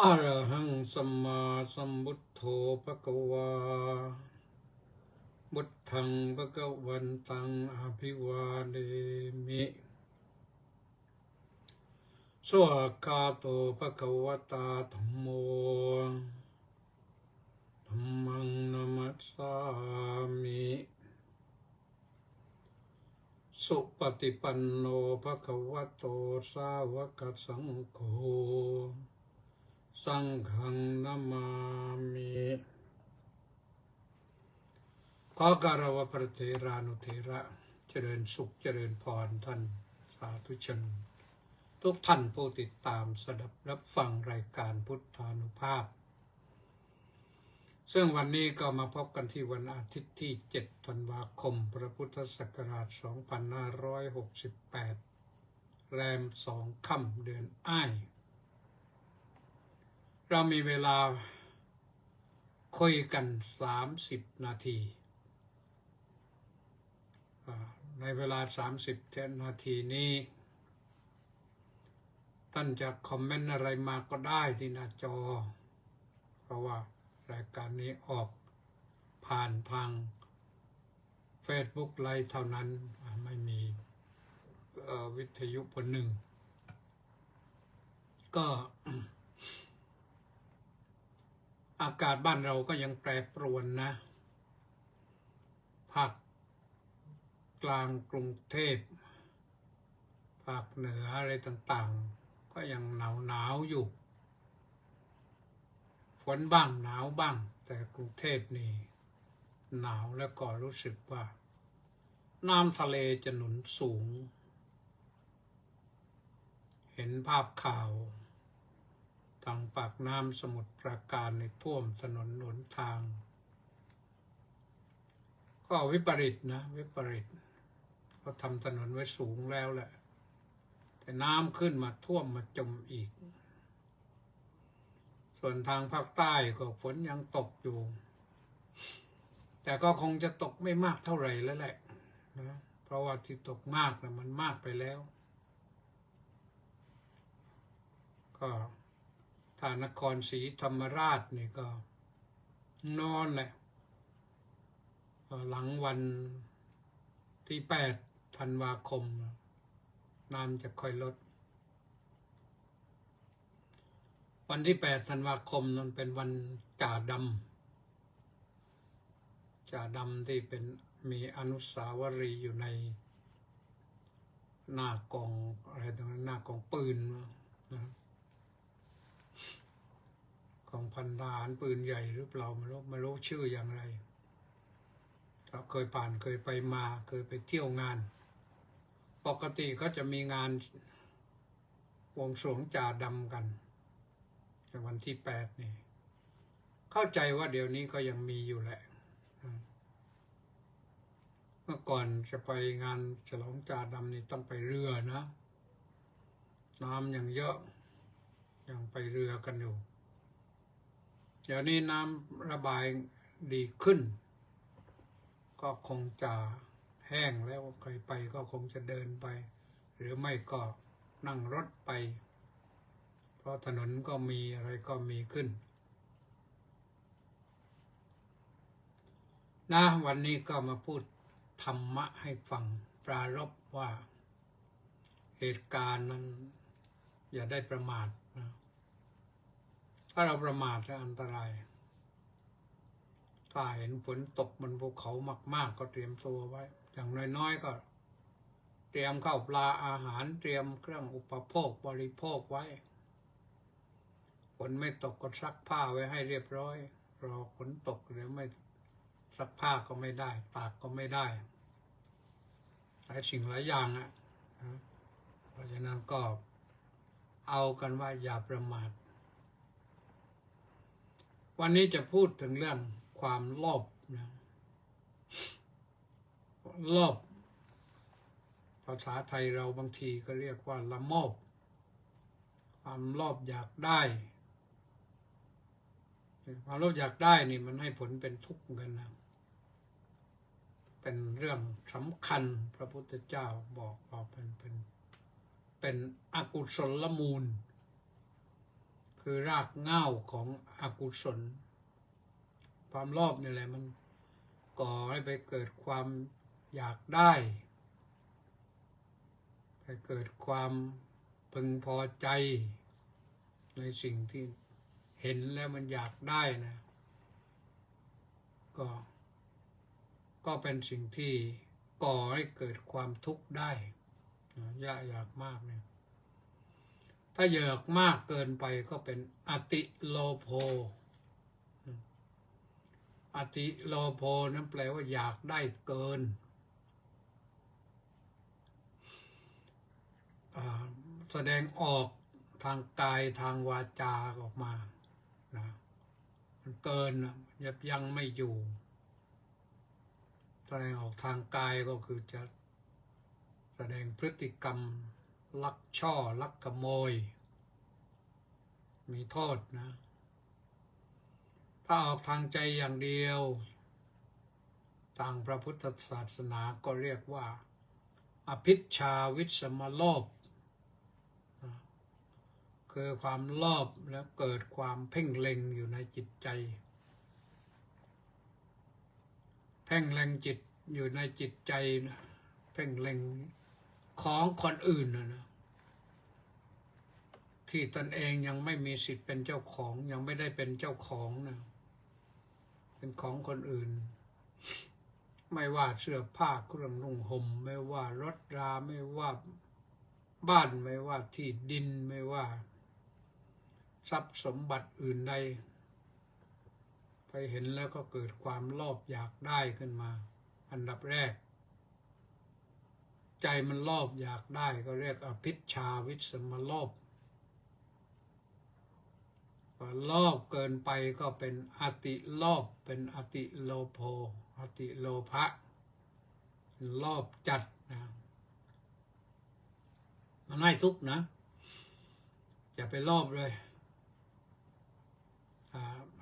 อะระหังสัมมาสัมพุทโธภะคะวาพุทธังภะคะวันตังอภิวาเทมิสวากขาโตภะคะวะตาธัมโมธัมมังนัมมัสสามิสุปฏิปันโนภะคะวะโตสาวกสังโฆสังฆังนามามิขอการวะพระเถรานุเถระเจริญสุขเจริญพรท่านสาธุชนทุกท่านผู้ติดตามสดับรับฟังรายการพุทธานุภาพซึ่งวันนี้ก็มาพบกันที่วันอาทิตย์ที่7ธันวาคมพระพุทธศักราช2568แรม2ค่ำเดือนอ้ายเรามีเวลาคุยกัน30นาทีในเวลา30นาทีนี้ท่านจะคอมเมนต์อะไรมาก็ได้ที่หน้าจอเพราะว่ารายการนี้ออกผ่านทาง Facebook ไลฟ์เท่านั้นไม่มีวิทยุพหนึ่งก็อากาศบ้านเราก็ยังแปรปรวนนะภาคกลางกรุงเทพภาคเหนืออะไรต่างๆก็ยังหนาวอยู่ฝนบ้างหนาวบ้างแต่กรุงเทพนี่หนาวแล้วก็รู้สึกว่าน้ำทะเลจะหนุนสูงเห็นภาพข่าวทางปากน้ำสมุทรปราการในท่วมถนนหนทางก็วิปริตนะวิปริตเขาทำถนนไว้สูงแล้วแหละแต่น้ำขึ้นมาท่วมมาจมอีกส่วนทางภาคใต้ก็ฝนยังตกอยู่แต่ก็คงจะตกไม่มากเท่าไหร่แล้วแหละนะเพราะว่าที่ตกมากนะมันมากไปแล้วก็ถ้านครศรีธรรมราชนี่ก็นอนแหละหลังวันที่8ธันวาคมน้ำจะค่อยลดวันที่8ธันวาคมนั้นเป็นวันจ่าดำที่เป็นมีอนุสาวรีย์อยู่ในหน้ากองอะไรตรงนั้นหน้ากองปืนนะของพันทหารปืนใหญ่หรือเปล่าไม่รู้ชื่ออย่างไรเราเคยไปมาเคยไปเที่ยวงานปกติก็จะมีงานวงสรวงจ่าดำกันในวันที่8นี่เข้าใจว่าเดี๋ยวนี้ก็ยังมีอยู่แหละเมื่อก่อนจะไปงานฉลองจ่าดำนี่ต้องไปเรือนะน้ำยังเยอะยังไปเรือกันอยู่เดี๋ยวนี้น้ำระบายดีขึ้นก็คงจะแห้งแล้วใครไปก็คงจะเดินไปหรือไม่ก็นั่งรถไปเพราะถนนก็มีอะไรก็มีขึ้นนะวันนี้ก็มาพูดธรรมะให้ฟังปรารภว่าเหตุการณ์นั้นอย่าได้ประมาทนะถ้าเราประมาทจะอันตรายถ้าเห็นฝนตกบนภูเขามากๆก็เตรียมตัวไว้อย่างน้อยๆก็เตรียมข้าวปลาอาหารเตรียมเครื่องอุปโภคบริโภคไว้ฝนไม่ตกก็ซักผ้าไว้ให้เรียบร้อยรอฝนตกหรือไม่ซักผ้าก็ไม่ได้ตากก็ไม่ได้หลายสิ่งหลายอย่างเพราะฉะนั้นก็เอากันว่าอย่าประมาทวันนี้จะพูดถึงเรื่องความโลภนะโลภภาษาไทยเราบางทีก็เรียกว่าละโมบความโลภอยากได้ความโลภอยากได้นี่มันให้ผลเป็นทุกข์กันนะเป็นเรื่องสำคัญพระพุทธเจ้าบอกว่าเป็นอกุศลมูลค คือรากเหง้าของอกุศลความโลภนี่แหละมันก่อให้ไปเกิดความอยากได้ไปเกิดความพึงพอใจในสิ่งที่เห็นแล้วมันอยากได้นะก็เป็นสิ่งที่ก่อให้เกิดความทุกข์ได้อยากมากเนี่ยถ้าอยากมากเกินไปก็เป็นอติโลโภอติโลโภนั้นแปลว่าอยากได้เกินแสดงออกทางกายทางวาจาออกมานะมันเกินยับยั้งไม่อยู่แสดงออกทางกายก็คือจะแสดงพฤติกรรมลักช่อลักขโมยมีโทษนะถ้าออกทางใจอย่างเดียวทางพระพุทธศาสนาก็เรียกว่าอภิชฌาวิสมโลภคือความโลภแล้วเกิดความเพ่งเล็งอยู่ในจิตใจเพ่งเล็งจิตอยู่ในจิตใจเพ่งเล็งของคนอื่นนะที่ตนเองยังไม่มีสิทธิ์เป็นเจ้าของยังไม่ได้เป็นเจ้าของนะเป็นของคนอื่นไม่ว่าเสื้อผ้าเครื่องนุ่งห่มไม่ว่ารถราไม่ว่าบ้านไม่ว่าที่ดินไม่ว่าทรัพย์สมบัติอื่นใดไปเห็นแล้วก็เกิดความโลภอยากได้ขึ้นมาอันดับแรกใจมันโลภอยากได้ก็เรียกอภิชฌาวิสมโลภพอโลภเกินไปก็เป็นอติโลภเป็นอติโลโภอติโลภะโลภจัดนะมันให้ทุกข์นะอย่าไปโลภเลย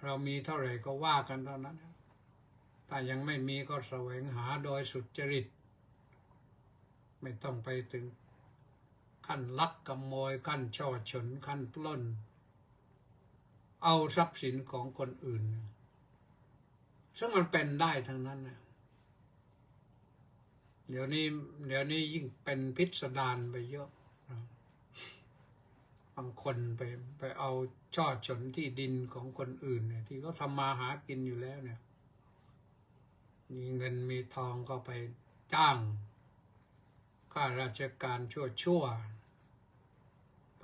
เรามีเท่าไหร่ก็ว่ากันเท่านั้นถ้ายังไม่มีก็แสวงหาโดยสุจริตไม่ต้องไปถึงขั้นลักขโมยขั้นช่อฉนขั้นปล้นเอาทรัพย์สินของคนอื่นซึ่งมันเป็นได้ทั้งนั้นนะเดี๋ยวนี้ยิ่งเป็นพิสดารไปเยอะบางคนไปเอาช่อฉนที่ดินของคนอื่นเนี่ยที่เขาทำมาหากินอยู่แล้วเนี่ยมีเงินมีทองก็ไปจ้างข้าราชการชั่วไป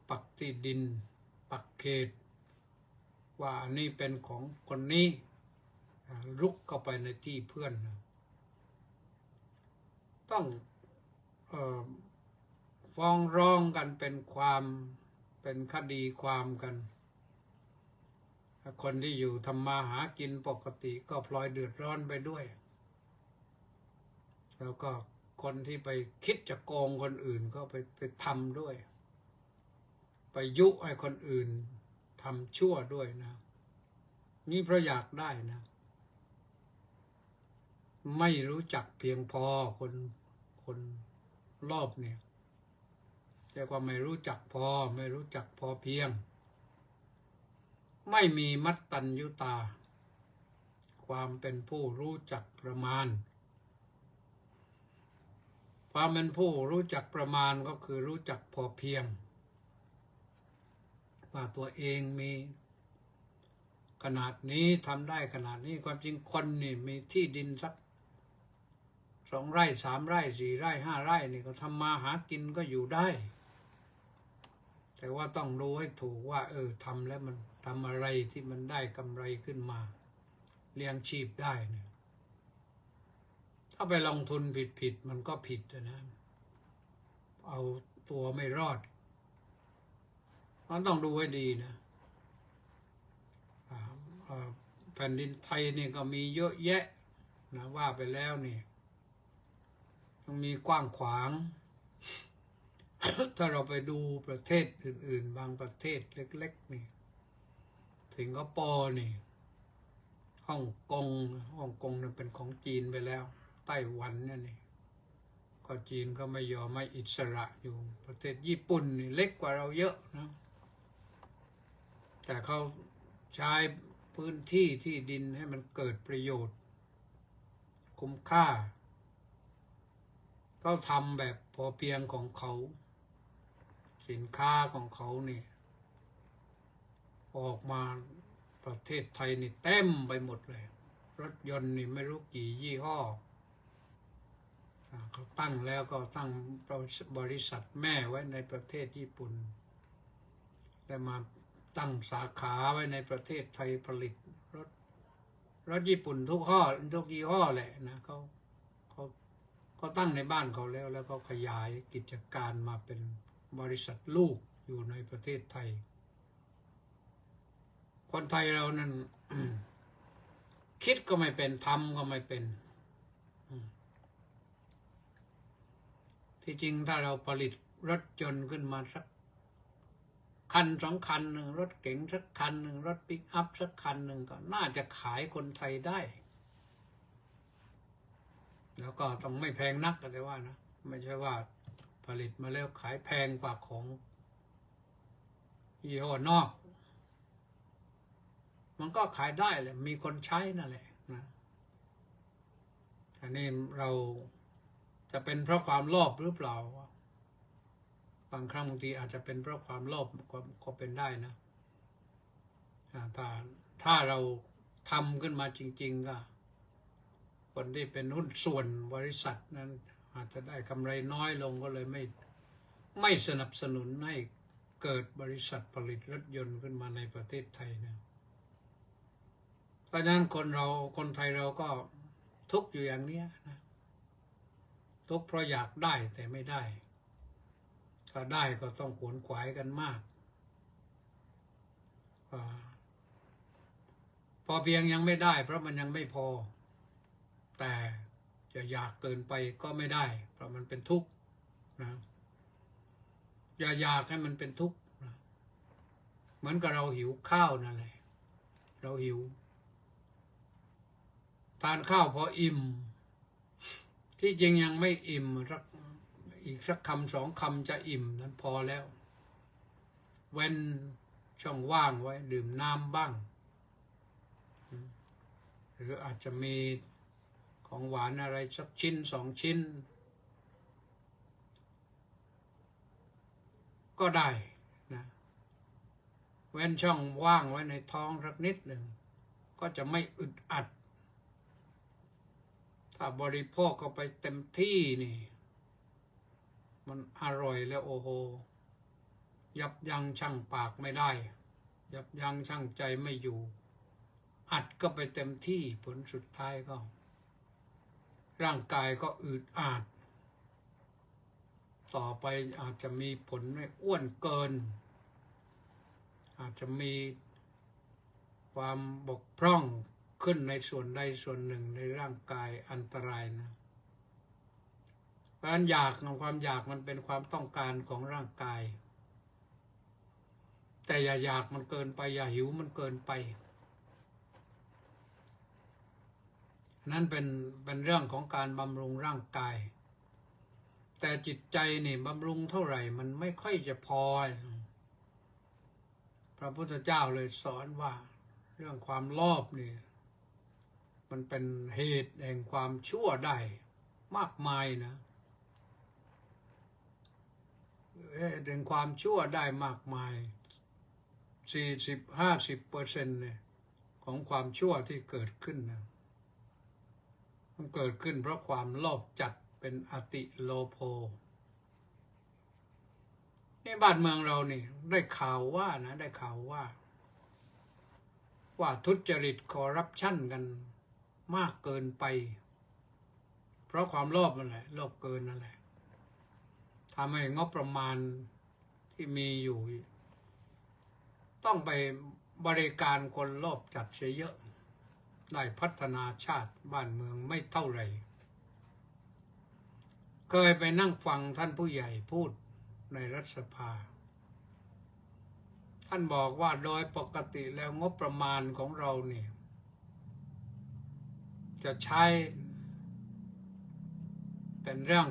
ปักที่ดินปักเขตว่านี่เป็นของคนนี้รุกเข้าไปในที่เพื่อนต้องฟ้องร้องกันเป็นคดีความกันคนที่อยู่ทำมาหากินปกติก็พลอยเดือดร้อนไปด้วยแล้วก็คนที่ไปคิดจะโกงคนอื่นก็ไปทำด้วยไปยุให้คนอื่นทำชั่วด้วยนะนี่เพราะอยากได้นะไม่รู้จักเพียงพอคนรอบเนี่ยแต่ว่าไม่รู้จักพอไม่รู้จักพอเพียงไม่มีมัตตัญญุตาความเป็นผู้รู้จักประมาณความเป็นผู้รู้จักประมาณก็คือรู้จักพอเพียงว่าตัวเองมีขนาดนี้ทำได้ขนาดนี้ความจริงคนนี่มีที่ดินสัก2 ไร่ 3 ไร่ 4 ไร่ 5 ไร่นี่ก็ทำมาหากินก็อยู่ได้แต่ว่าต้องรู้ให้ถูกว่าทำแล้วมันทำอะไรที่มันได้กำไรขึ้นมาเลี้ยงชีพได้เนี่ยถ้าไปลงทุนผิดมันก็ผิดนะเอาตัวไม่รอดมันต้องดูให้ดีนะแผ่นดินไทยนี่ก็มีเยอะแยะนะว่าไปแล้วนี่ต้องมีกว้างขวาง ถ้าเราไปดูประเทศอื่นๆบางประเทศเล็กๆนี่สิงคโปร์นี่ฮ่องกงนี่เป็นของจีนไปแล้วไต้หวันเนี่ยนี่ก็จีนก็ไม่ยอมไม่อิสระอยู่ประเทศญี่ปุ่นนี่เล็กกว่าเราเยอะนะ แต่เขาใช้พื้นที่ที่ดินให้มันเกิดประโยชน์คุ้มค่าเขาทำแบบพอเพียงของเขาสินค้าของเขาเนี่ยออกมาประเทศไทยนี่เต็มไปหมดเลยรถยนต์นี่ไม่รู้กี่ยี่ห้อเขาตั้งแล้วก็ตั้งบริษัทแม่ไว้ในประเทศญี่ปุ่นแล้วมาตั้งสาขาไว้ในประเทศไทยผลิตรถญี่ปุ่นทุกยี่ห้อแหละนะเขาตั้งในบ้านเขาแล้วก็ขยายกิจการมาเป็นบริษัทลูกอยู่ในประเทศไทยคนไทยเรานั้น คิดก็ไม่เป็นทำก็ไม่เป็นที่จริงถ้าเราผลิตรถยนต์ขึ้นมาสักคัน2 คันหนึ่งรถเก๋งสักคันหนึ่งรถปิกอัพสักคันหนึ่งก็น่าจะขายคนไทยได้แล้วก็ต้องไม่แพงนักก็ได้ว่านะไม่ใช่ว่าผลิตมาแล้วขายแพงกว่าของยี่ห้อนอกมันก็ขายได้แหละมีคนใช้นั่นแหละนะอันนี้เราจะเป็นเพราะความโลภหรือเปล่าบางครั้งบางทีอาจจะเป็นเพราะความโลภก็เป็นได้นะถ้าเราทำขึ้นมาจริงๆก็คนที่เป็นหุ้นส่วนบริษัทนั้นอาจจะได้กำไรน้อยลงก็เลยไม่สนับสนุนให้เกิดบริษัทผลิตรถยนต์ขึ้นมาในประเทศไทยนะเพราะฉะนั้นคนไทยเราก็ทุกข์อยู่อย่างนี้นะทุกข์เพราะอยากได้แต่ไม่ได้ถ้าได้ก็ต้องขวนขวายกันมากพอเพียงยังไม่ได้เพราะมันยังไม่พอแต่จะอยากเกินไปก็ไม่ได้เพราะมันเป็นทุกข์นะอย่าอยากให้มันเป็นทุกข์นะเหมือนกับเราหิวข้าวนั่นแหละเราหิวทานข้าวพออิ่มที่จริงยังไม่อิ่มอีกสักคำ2 คำจะอิ่มนั้นพอแล้วเว้นช่องว่างไว้ดื่มน้ำบ้างหรืออาจจะมีของหวานอะไรสักชิ้น2 ชิ้นก็ได้นะเว้นช่องว่างไว้ในท้องสักนิดหนึ่งก็จะไม่อึดอัดถ้าบริโภคเข้าไปเต็มที่นี่มันอร่อยแล้วโอ้โหยับยั้งชั่งปากไม่ได้ยับยั้งชั่งใจไม่อยู่อัดก็ไปเต็มที่ผลสุดท้ายก็ร่างกายก็อืดอาดต่อไปอาจจะมีผลให้อ้วนเกินอาจจะมีความบกพร่องขึ้นในส่วนใดส่วนหนึ่งในร่างกายอันตรายนะความอยากมันเป็นความต้องการของร่างกายแต่อย่าอยากมันเกินไปอย่าหิวมันเกินไปนั่นเป็นเรื่องของการบำรุงร่างกายแต่จิตใจนี่บำรุงเท่าไหร่มันไม่ค่อยจะพอพระพุทธเจ้าเลยสอนว่าเรื่องความโลภนี่มันเป็นเหตุแห่งความชั่วได้มากมายนะแห่งความชั่วได้มากมาย40-50%เนี่ยของความชั่วที่เกิดขึ้นนะมันเกิดขึ้นเพราะความโลภจัดเป็นอติโลโภนี่บ้านเมืองเรานี่ได้ข่าวว่าทุจริตคอร์รัปชันกันมากเกินไปเพราะความโลภนั่นแหละโลภเกินนั่นแหละทำให้งบประมาณที่มีอยู่ต้องไปบริการคนโลภจัดเสียเยอะได้พัฒนาชาติบ้านเมืองไม่เท่าไหร่เคยไปนั่งฟังท่านผู้ใหญ่พูดในรัฐสภาท่านบอกว่าโดยปกติแล้วงบประมาณของเราเนี่ยจะใช้เป็นเรื่อง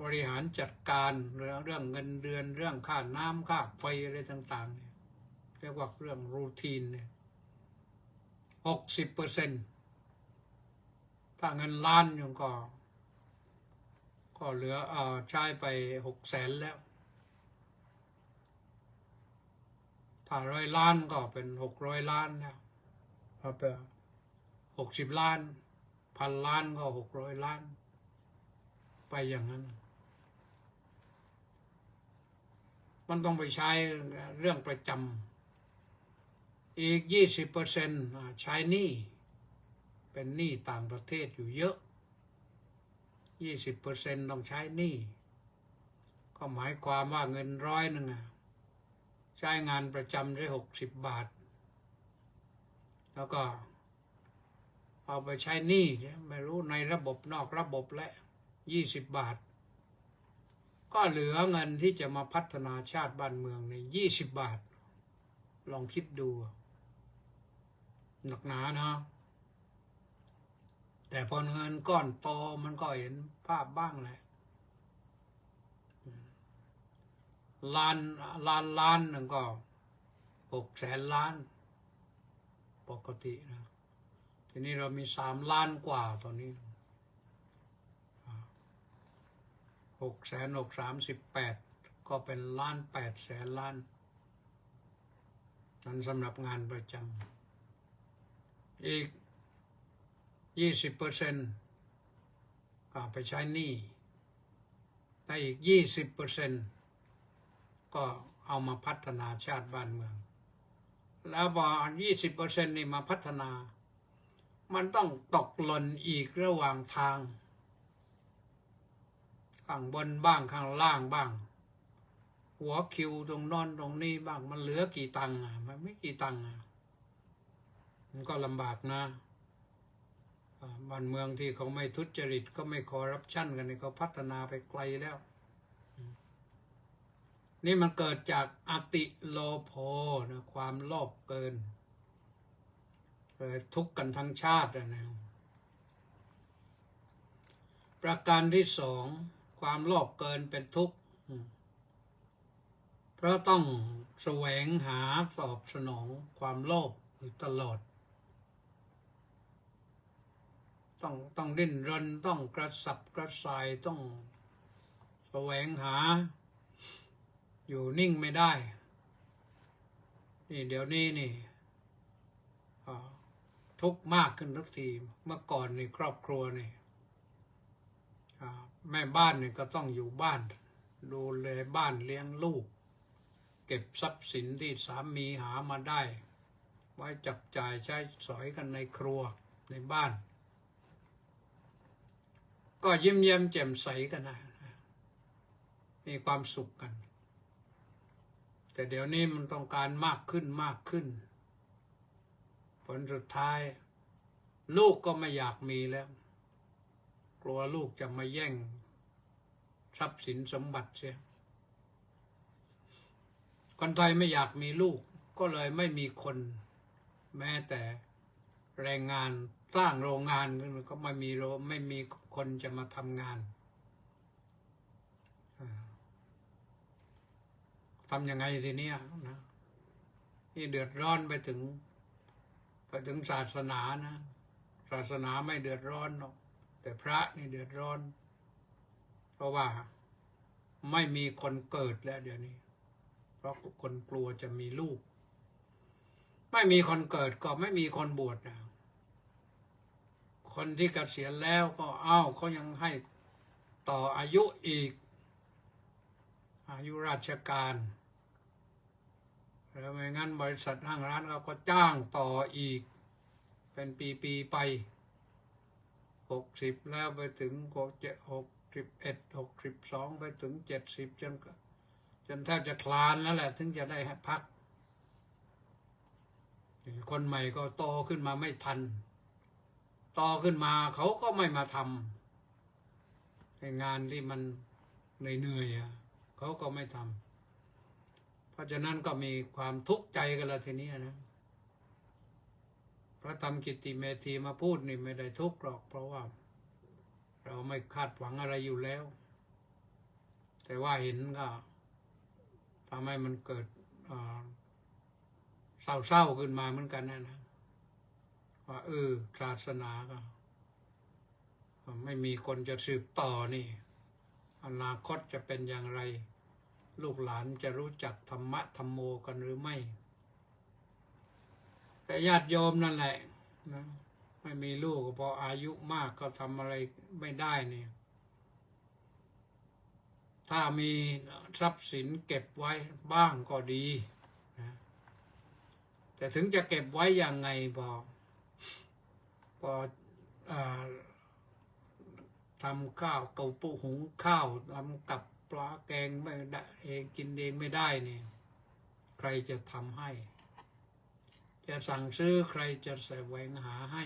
บริหารจัดการเรื่องเงินเดือนเรื่องค่าน้ำค่าไฟอะไรต่างๆ เรียกว่าเรื่องรูทีนเนี่ย60%ถ้าเงินล้านยังก็เหลือใช้ไป600,000แล้วถ้า100 ล้านก็เป็น600 ล้านแล้วพอไป60 ล้าน1,000 ล้านก็600 ล้านไปอย่างนั้นมันต้องไปใช้เรื่องประจำอีก20%ใช้หนี้เป็นหนี้ต่างประเทศอยู่เยอะ20%ต้องใช้หนี้ก็หมายความว่าเงิน100ใช้งานประจำได้60 บาทแล้วก็เอาไปใช้หนี้ไม่รู้ในระบบนอกระบบและ20 บาทก็เหลือเงินที่จะมาพัฒนาชาติบ้านเมืองใน20 บาทลองคิดดูหนักหนานะแต่พอเงินก้อนโตมันก็เห็นภาพบ้างแหละล้านหนึ่งก็600,000 ล้านปกตินะทีนี้เรามี3 ล้านกว่าตอนนี้638,000ก็เป็น1,800,000 ล้านนั้นสำหรับงานประจำอีก20%ก็ไปใช้หนี้แต่อีก20%ก็เอามาพัฒนาชาติบ้านเมืองแล้วพอ20%นี่มาพัฒนามันต้องตกหล่นอีกระหว่างทางข้างบนบ้างข้างล่างบ้างหัวคิวตรงนอนตรงนี้บ้างมันเหลือกี่ตังค์มันไม่กี่ตังค์มันก็ลำบากนะบ้านเมืองที่เขาไม่ทุจริตก็ไม่คอร์รัปชันกันนี่เขาพัฒนาไปไกลแล้วนี่มันเกิดจากอติโลโภนะความโลภเกินทุกข์กันทั้งชาตินะประการที่2ความโลภเกินเป็นทุกข์เพราะต้องแสวงหาตอบสนองความโลภอยู่ตลอดต้องดิ้นรนต้องกระสับกระส่ายต้องแสวงหาอยู่นิ่งไม่ได้นี่เดี๋ยวนี้นี่ทุกข์มากขึ้นทุกทีเมื่อก่อนในครอบครัวนี่แม่บ้านนี่ก็ต้องอยู่บ้านดูแลบ้านเลี้ยงลูกเก็บทรัพย์สินที่สามีหามาได้ไว้จับจ่ายใช้สอยกันในครัวในบ้านก็ยิ้มแย้มแจ่มใสกันนะมีความสุขกันแต่เดี๋ยวนี้มันต้องการมากขึ้นผลสุดท้ายลูกก็ไม่อยากมีแล้วกลัวลูกจะมาแย่งทรัพย์สินสมบัติเสียคนไทยไม่อยากมีลูกก็เลยไม่มีคนแม้แต่แรงงานสร้างโรงงานก็ไม่มีคนจะมาทำงานทำยังไงทีนี้นะนี่เดือดร้อนไปถึงศาสนานะศาสนาไม่เดือดร้อนหรอกแต่พระนี่เดือดร้อนเพราะว่าไม่มีคนเกิดแล้วเดี๋ยวนี้เพราะคนกลัวจะมีลูกไม่มีคนเกิดก็ไม่มีคนบวชนะคนที่เกษียณแล้วก็เขายังให้ต่ออายุอีกอายุราชการแล้วไม่งั้นบริษัทห้างร้านเขาก็จ้างต่ออีกเป็นปีไป60แล้วไปถึง61 62ไปถึง70จนแทบจะคลานแล้วแหละถึงจะได้พักคนใหม่ก็โตขึ้นมาไม่ทันโตขึ้นมาเขาก็ไม่มาทำงานที่มันเหนื่อยเขาก็ไม่ทำเพราะฉะนั้นก็มีความทุกข์ใจกันละทีนี้นะพระธรรมกิตติเมธีมาพูดนี่ไม่ได้ทุกข์หรอกเพราะว่าเราไม่คาดหวังอะไรอยู่แล้วแต่ว่าเห็นก็ทำให้มันเกิด เศร้าๆขึ้นมาเหมือนกันนะว่าศาสนาก็ไม่มีคนจะสืบต่อนี่อนาคตจะเป็นอย่างไรลูกหลานจะรู้จักธรรมะธรรมโมกันหรือไม่แต่ญาติโยมนั่นแหละนะไม่มีลูกพออายุมากก็ทำอะไรไม่ได้เนี่ยถ้ามีทรัพย์สินเก็บไว้บ้างก็ดีนะแต่ถึงจะเก็บไว้อย่างไงพอทำข้าวเกาปุหุงข้าวทำกับปลาแกงไม่ได้เองกินเองไม่ได้เนี่ยใครจะทำให้จะสั่งซื้อใครจะแสวงหาให้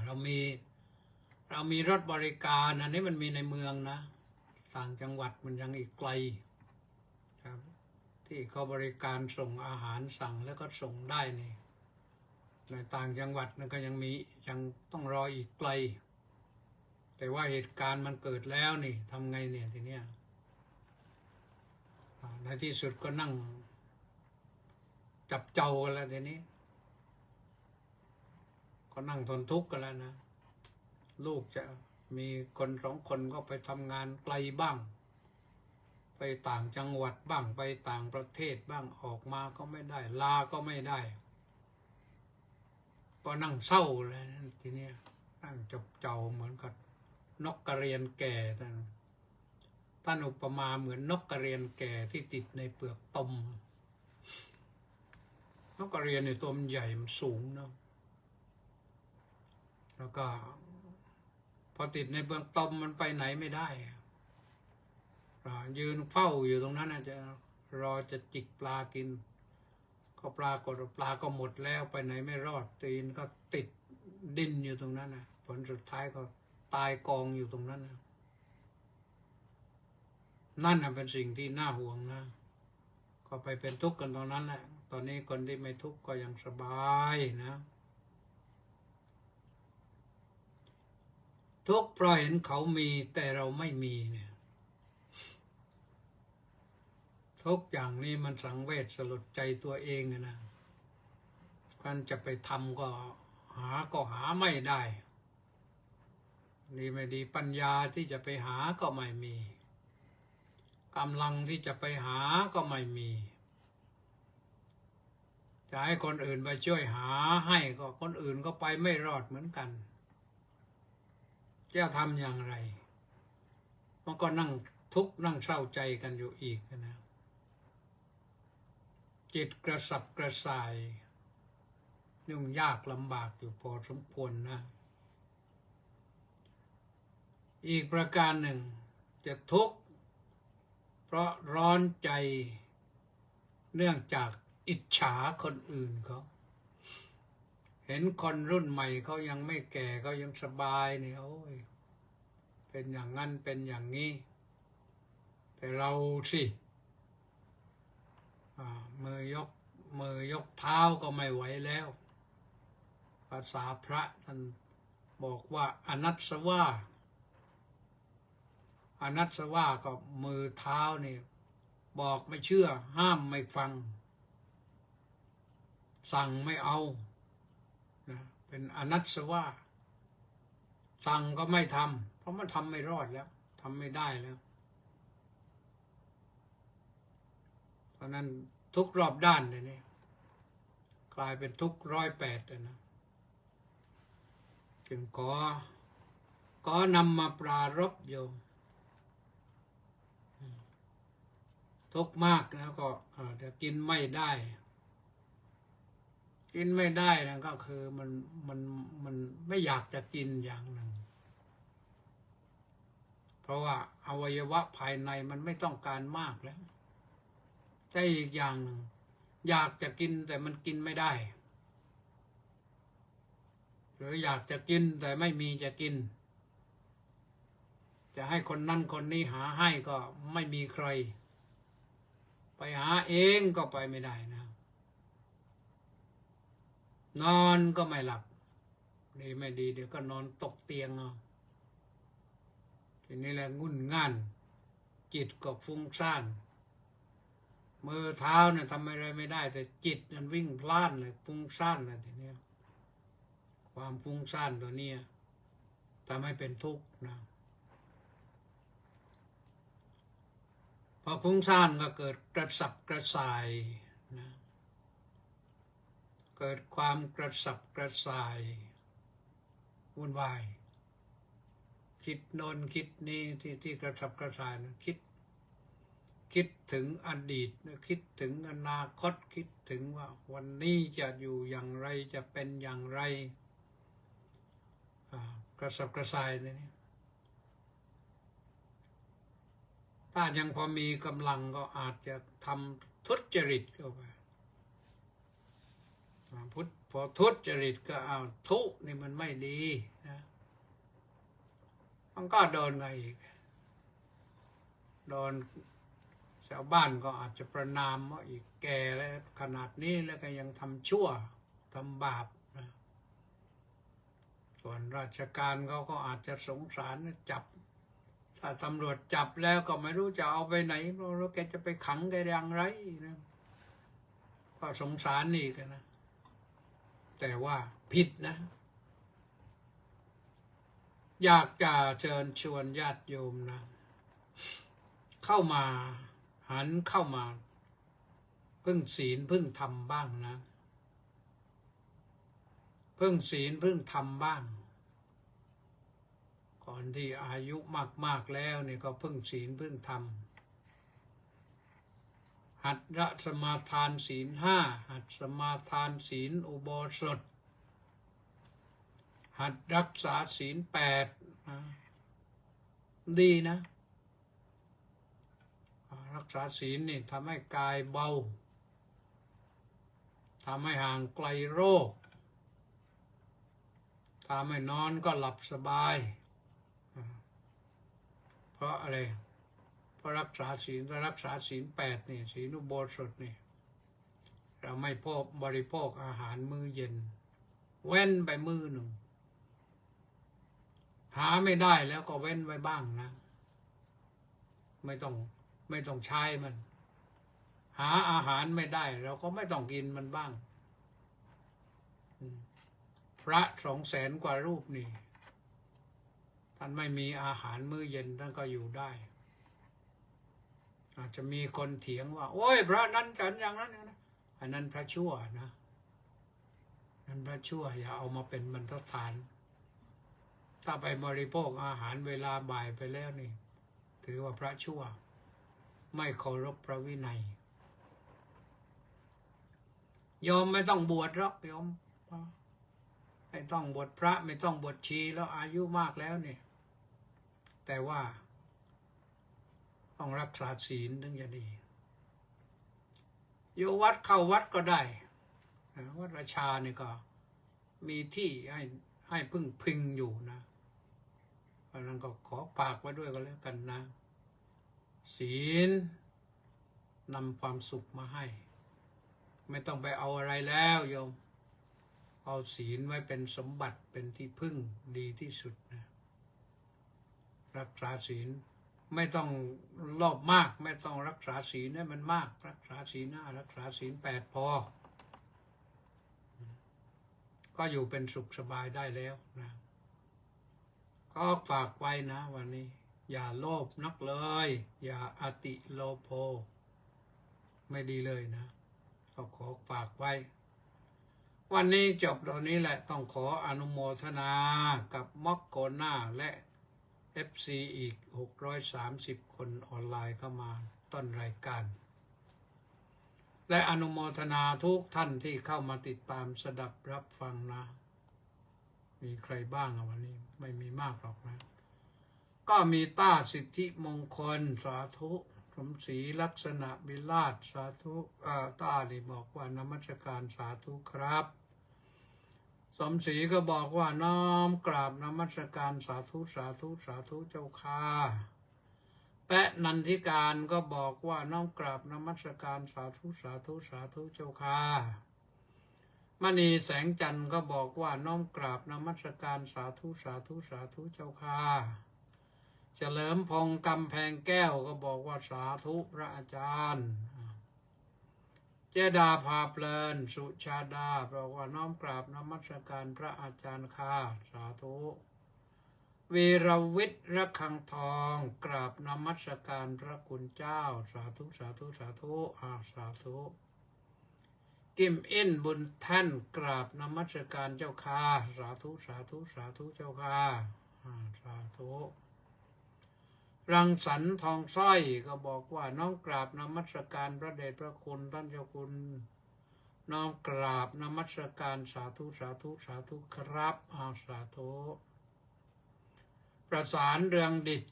เรามีรถบริการอันนี้มันมีในเมืองนะต่างจังหวัดมันยังอีกไกลครับที่เขาบริการส่งอาหารสั่งแล้วก็ส่งได้นี่ในต่างจังหวัดนั่นก็ยังต้องรออีกไกลแต่ว่าเหตุการณ์มันเกิดแล้วนี่ทำไงเนี่ยทีเนี้ยในที่สุดก็นั่งจับเจ้ากันแล้วทีนี้ก็นั่งทนทุกข์กันแล้วนะลูกจะมีคน2 คนก็ไปทำงานไกลบ้างไปต่างจังหวัดบ้างไปต่างประเทศบ้างออกมาก็ไม่ได้ลาก็ไม่ได้ก็นั่งเศร้าเลยทีนี้นั่งจับเจ้าเหมือนกับนกกระเรียนแก่ท่านอุปมาเหมือนนกกระเรียนแก่ที่ติดในเปลือกตมนกกระเรียนในตัวมันใหญ่มันสูงนะแล้วก็พอติดในเปลือกตมมันไปไหนไม่ได้ยืนเฝ้าอยู่ตรงนั้นจะรอจะจิกปลากินก็ปลากดปลาก็หมดแล้วไปไหนไม่รอดตีนก็ติดดินอยู่ตรงนั้นนะผลสุดท้ายก็ตายกองอยู่ตรงนั้นนะนั่นเป็นสิ่งที่น่าห่วงนะก็ไปเป็นทุกข์กันตรงนั้นแหละตอนนี้คนที่ไม่ทุกข์ก็ยังสบายนะทุกข์เพราะเห็นเขามีแต่เราไม่มีเนี่ยทุกอย่างนี้มันสังเวชสลดใจตัวเองนะการจะไปทำก็หาไม่ได้ดีไม่ดีปัญญาที่จะไปหาก็ไม่มีกำลังที่จะไปหาก็ไม่มีจะให้คนอื่นไปช่วยหาให้ก็คนอื่นก็ไปไม่รอดเหมือนกันจะทำอย่างไรมันก็นั่งทุกข์นั่งเศร้าใจกันอยู่อีกนะจิตกระสับกระส่ายยุ่งยากลำบากอยู่พอสมควรนะอีกประการหนึ่งจะทุกข์เพราะร้อนใจเนื่องจากอิจฉาคนอื่นเขาเห็นคนรุ่นใหม่เขายังไม่แก่เขายังสบายเนี่ยโอ้ยเป็นอย่างนั้นเป็นอย่างนี้แต่เราสิมือยกเท้าก็ไม่ไหวแล้วภาษาพระท่านบอกว่าอนัสสวาก็มือเท้านี่บอกไม่เชื่อห้ามไม่ฟังสั่งไม่เอานะเป็นอนัสสวาสั่งก็ไม่ทำเพราะมันทำไม่รอดแล้วทำไม่ได้แล้วเพราะนั้นทุกรอบด้านเลยนี่กลายเป็นทุก108เลยนะจึงก็นำมาปรารภโยมทุกข์มากแล้วก็จะกินไม่ได้นะก็คือมันไม่อยากจะกินอย่างหนึ่งเพราะว่าอวัยวะภายในมันไม่ต้องการมากแล้วแต่อีกอย่างหนึ่งอยากจะกินแต่มันกินไม่ได้หรืออยากจะกินแต่ไม่มีจะกินจะให้คนนั้นคนนี้หาให้ก็ไม่มีใครไปหาเองก็ไปไม่ได้นะนอนก็ไม่หลับดีไม่ดีเดี๋ยวก็นอนตกเตียงเอาทีนี้แหละงุ่นง่านจิตก็ฟุ้งซ่าน มือเท้าเนี่ยทำอะไรไม่ได้แต่จิตมันวิ่งพล่านเลยฟุ้งซ่านเลยทีเนี้ยความฟุ้งซ่านตัวเนี้ยทำให้เป็นทุกข์นะพอฟุ้งซ่านก็เกิดกระสับกระส่ายนะเกิดความกระสับกระส่ายวุ่นวายคิดโน่นคิดนี่ที่กระสับกระส่ายนะคิดถึงอดีตคิดถึงอนาคตคิดถึงว่าวันนี้จะอยู่อย่างไรจะเป็นอย่างไรกระสับกระส่ายเลยนี่ถ้ายังพอมีกำลังก็อาจจะทำทุจริตเข้าไปพอทุจริตก็เอาทุนี่มันไม่ดีนะมันก็โดนมาอีกโดนชาวบ้านก็อาจจะประณามว่าอีกแก่แล้วขนาดนี้แล้วก็ยังทำชั่วทำบาปนะส่วนราชการเขาก็อาจจะสงสารจับถ้าตำรวจจับแล้วก็ไม่รู้จะเอาไปไหนเพราะแกจะไปขังแกอย่างไรนะก็สงสารนี่กันนะแต่ว่าผิดนะอยากจะเชิญชวนญาติโยมนะเข้ามาหันเข้ามาพึ่งศีลพึ่งธรรมบ้างนะพึ่งศีลพึ่งธรรมบ้างก่อนที่อายุมากๆแล้วนี่ก็พึ่งศีลพึ่งธรรมหัดละสมาทานศีลห้าหัดสมาทานศีลอุโบสถหัดรักษาศีล8นะดีนะรักษาศีลนี่ทำให้กายเบาทำให้ห่างไกลโรคทำให้นอนก็หลับสบายเพราะอะไรเพราะรักษาศีล8นี่ศีลอุโบสถนี่เราไม่บริโภคอาหารมื้อเย็นเว้นไปมื้อหนึ่งหาไม่ได้แล้วก็เว้นไว้บ้างนะไม่ต้องใช้มันหาอาหารไม่ได้เราก็ไม่ต้องกินมันบ้างพระ200,000 กว่ารูปนี่ท่านไม่มีอาหารมื้อเย็นท่านก็อยู่ได้อาจจะมีคนเถียงว่าโอ้ยพระนั้นฉันอย่างนั้นนะอันนั้นพระชั่วนะนั้นพระชั่วอย่าเอามาเป็นบรรทัดฐานถ้าไปบริโภคอาหารเวลาบ่ายไปแล้วนี่ถือว่าพระชั่วไม่เคารพพระวินัยโยมไม่ต้องบวชหรอกโยมไม่ต้องบวชพระไม่ต้องบวชชีแล้วอายุมากแล้วเนี่ยแต่ว่าต้องรักษาศีลถึงจะดีอยู่วัดเข้าวัดก็ได้วัดราชาเนี่ยก็มีที่ให้พึ่งพิงอยู่นะเพราะนั้นก็ขอฝากไว้ด้วยก็แล้วกันนะศีลนำความสุขมาให้ไม่ต้องไปเอาอะไรแล้วโยมเอาศีลไว้เป็นสมบัติเป็นที่พึ่งดีที่สุดนะรักษาศีลไม่ต้องรอบมากไม่ต้องรักษาศีลให้มันมากรักษาศีล5รักษาศีล8พอก็อยู่เป็นสุขสบายได้แล้วนะก็ฝากไว้นะวันนี้อย่าโลภนักเลยอย่าอติโลโภไม่ดีเลยนะก็ขอฝากไว้วันนี้จบตอนนี้แหละต้องขออนุโมทนากับม็อกโกน่าและ FC อีก630 คนออนไลน์เข้ามาต้นรายการและอนุโมทนาทุกท่านที่เข้ามาติดตามสดับรับฟังนะมีใครบ้างวันนี้ไม่มีมากหรอกนะก็มีต้าสิทธิมงคลสาธุสมศรีลักษณะวิราชสาธุต้านี่บอกว่านมัสการสาธุครับสมศรีก็บอกว่าน้อมกราบนมัสการสาธุสาธุสาธุเจ้าค่ะแปะนันทิการก็บอกว่าน้อมกราบนมัสการสาธุสาธุสาธุเจ้าค่ะมณีแสงจันทร์ก็บอกว่าน้อมกราบนมัสการสาธุสาธุสาธุเจ้าค่ะเฉลิมพงษ์กำแพงแก้วก็บอกว่าสาธุพระอาจารย์ เจดาพาเพลินสุชาดาบอกว่าน้อมกราบนมัสการพระอาจารย์ค่ะ สาธุวีรวิทย์ระฆังทองกราบนมัสการพระคุณเจ้า สาธุสาธุสาธุสาธุกิมอินบุญท่านกราบนมัสการเจ้าค่ะ สาธุสาธุสาธุเจ้าค่ะสาธุรังสรรค์ทองสร้อยก็บอกว่าน้องกราบนมัสการพระเดชพระคุณท่านเจ้าคุณน้องกราบนมัสการสาธุสาธุสาธุครับสาธุประสานเรืองดิษฐ์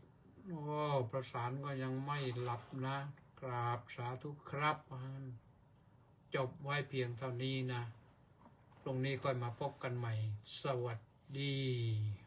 ประสานก็ยังไม่หลับนะ กราบสาธุครับจบไว้เพียงเท่านี้นะตรงนี้ค่อยมาพบกันใหม่สวัสดี